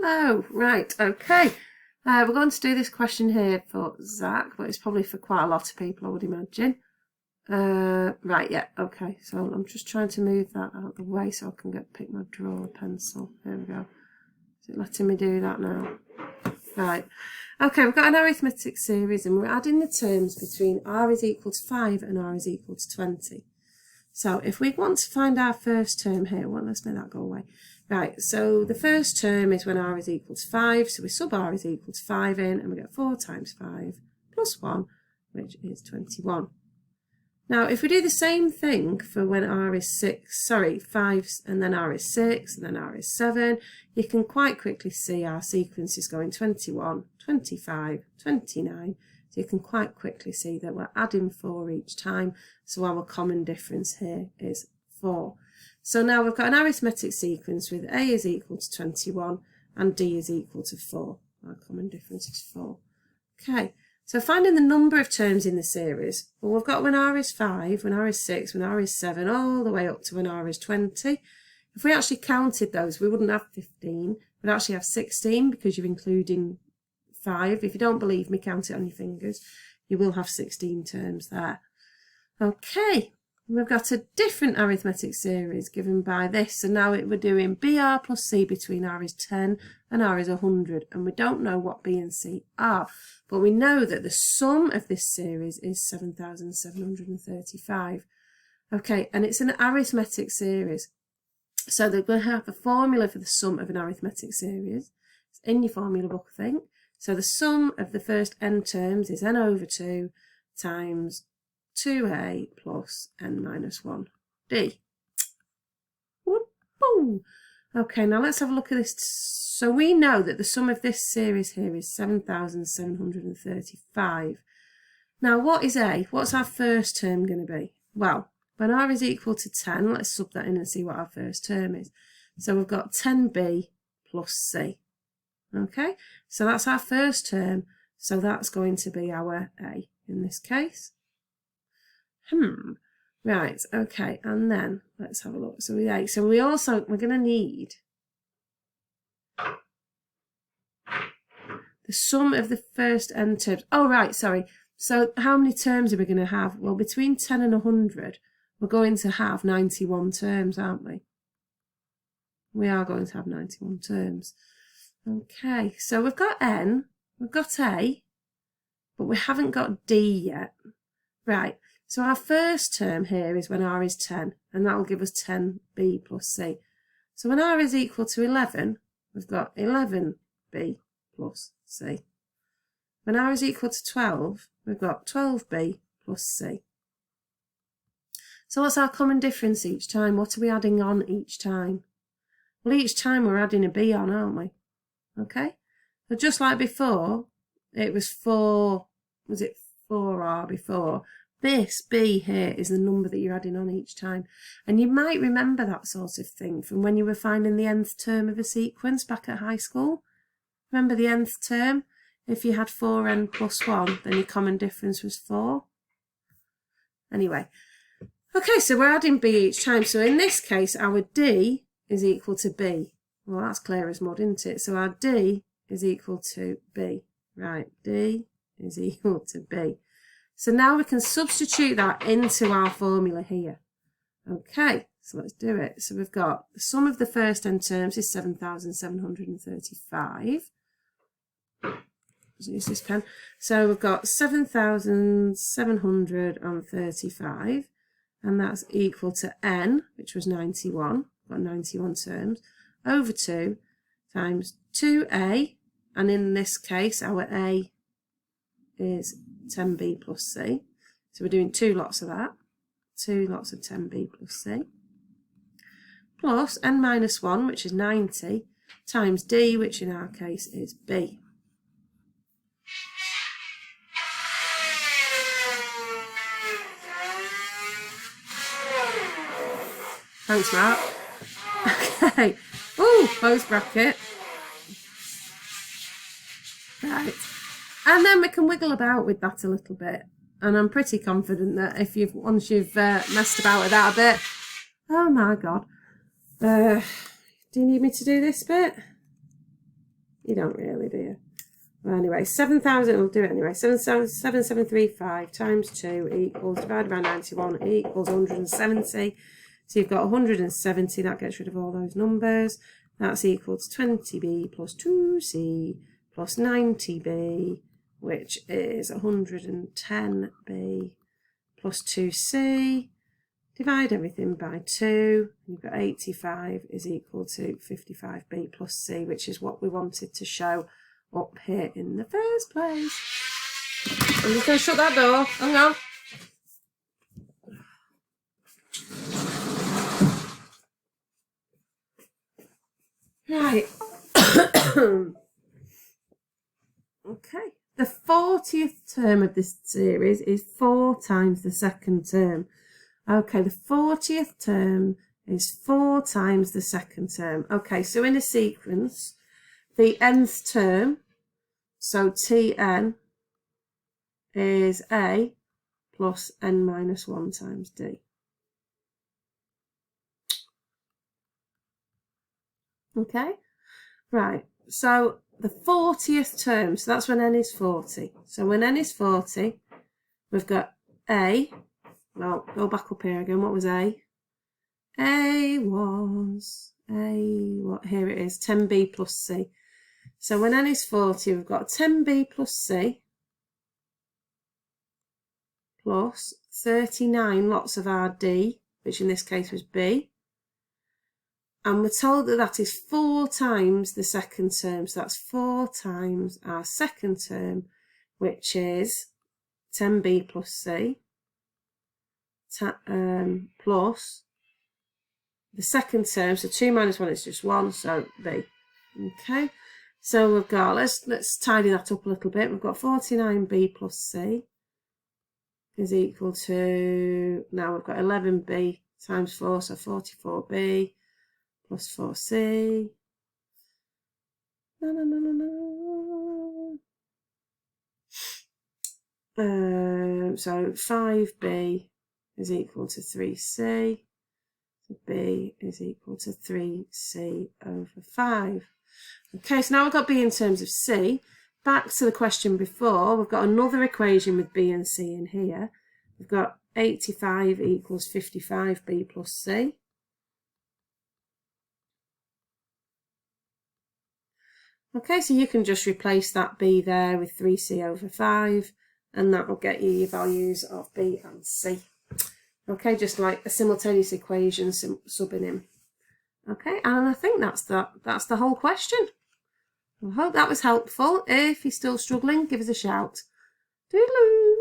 Hello. Right, okay. We're going to do this question here for Zach, but it's probably for quite a lot of people, I would imagine. Right, yeah, okay. So I'm just trying to move that out of the way so I can pick my drawer pencil. There we go. Is it letting me do that now? Right. Okay, we've got an arithmetic series and we're adding the terms between r is equal to 5 and r is equal to 20. So if we want to find our first term here, well, let's make that go away. Right, so the first term is when r is equal to 5, so we sub r is equal to 5 in, and we get 4 times 5 plus 1, which is 21. Now, if we do the same thing for when r is 5, and then r is 6, and then r is 7, you can quite quickly see our sequence is going 21, 25, 29. So you can quite quickly see that we're adding 4 each time, so our common difference here is 4. So now we've got an arithmetic sequence with a is equal to 21 and d is equal to 4. Our common difference is 4. Okay, so finding the number of terms in the series, well, we've got when r is 5, when r is 6, when r is 7, all the way up to when r is 20. If we actually counted those, we wouldn't have 15, we'd actually have 16 because you're including 5. If you don't believe me, count it on your fingers. You will have 16 terms there. Okay, we've got a different arithmetic series given by this. So now we're doing br plus c between r is 10 and r is 100. And we don't know what b and c are. But we know that the sum of this series is 7,735. Okay, and it's an arithmetic series. So they're going to have a formula for the sum of an arithmetic series. It's in your formula book, I think. So the sum of the first n terms is n over 2 times 2a plus n minus 1d. Boom. Okay, now let's have a look at this. So we know that the sum of this series here is 7,735. Now what is a? What's our first term going to be? Well, when r is equal to 10, let's sub that in and see what our first term is. So we've got 10b plus c. Okay, so that's our first term, so that's going to be our a in this case. Right, okay, and then let's have a look. So we're going to need the sum of the first n terms. Oh, right, sorry. So how many terms are we going to have? Well, between 10 and 100, we're going to have 91 terms, aren't we? We are going to have 91 terms. Okay, so we've got n, we've got a, but we haven't got d yet. Right, so our first term here is when r is 10, and that will give us 10b plus c. So when r is equal to 11, we've got 11b plus c. When r is equal to 12, we've got 12b plus c. So what's our common difference each time? What are we adding on each time? Well, each time we're adding a b on, aren't we? Okay, so just like before, it was 4, was it 4r before? This b here is the number that you're adding on each time. And you might remember that sort of thing from when you were finding the nth term of a sequence back at high school. Remember the nth term? If you had 4n plus 1, then your common difference was 4. Anyway, okay, so we're adding b each time. So in this case, our d is equal to b. Well, that's clear as mud, isn't it? So our d is equal to b. Right, d is equal to b. So now we can substitute that into our formula here. Okay, so let's do it. So we've got the sum of the first n terms is 7,735. Let's use this pen. So we've got 7,735, and that's equal to n, which was 91. We've got 91 terms. Over 2 times 2a, and in this case our a is 10b plus c, so we're doing 2 lots of that, 2 lots of 10b plus c, plus n minus 1, which is 90, times d, which in our case is b. Thanks, Mark. Okay. Ooh, close bracket. Right. And then we can wiggle about with that a little bit. And I'm pretty confident that once you've messed about with that a bit, oh my God. Do you need me to do this bit? You don't really, do you? Well, anyway, 7,000, we'll do it anyway. 7,735 times 2 equals, divided by 91 equals 170. So you've got 170, that gets rid of all those numbers. That's equal to 20b plus 2c plus 90b, which is 110b plus 2c. Divide everything by 2. You've got 85 is equal to 55b plus c, which is what we wanted to show up here in the first place. I'm just going to shut that door. Hang on. Right. Okay. The 40th term of this series is 4 times the second term. Okay, the 40th term is 4 times the second term. Okay, so in a sequence, the nth term, so Tn, is A plus n minus 1 times D. Okay, right, so the 40th term, so that's when n is 40. So when n is 40, we've got A, well, go back up here again, what was A? A was, here it is, 10b plus c. So when n is 40, we've got 10b plus c plus 39 lots of our d, which in this case was b. And we're told that that is 4 times the second term. So that's 4 times our second term, which is 10b plus c, plus the second term. So 2 minus 1 is just 1, so b. Okay. So we've got, let's tidy that up a little bit. We've got 49b plus c is equal to, now we've got 11b times 4, so 44b plus 4c. So 5b is equal to 3c. So b is equal to 3c over 5. Okay, so now we've got b in terms of c. Back to the question before, we've got another equation with b and c in here. We've got 85 equals 55b plus c. Okay, so you can just replace that b there with 3c over 5, and that will get you your values of b and c. Okay, just like a simultaneous equation subbing in. Okay, and I think that's the whole question. I hope that was helpful. If you're still struggling, give us a shout. Toodaloo!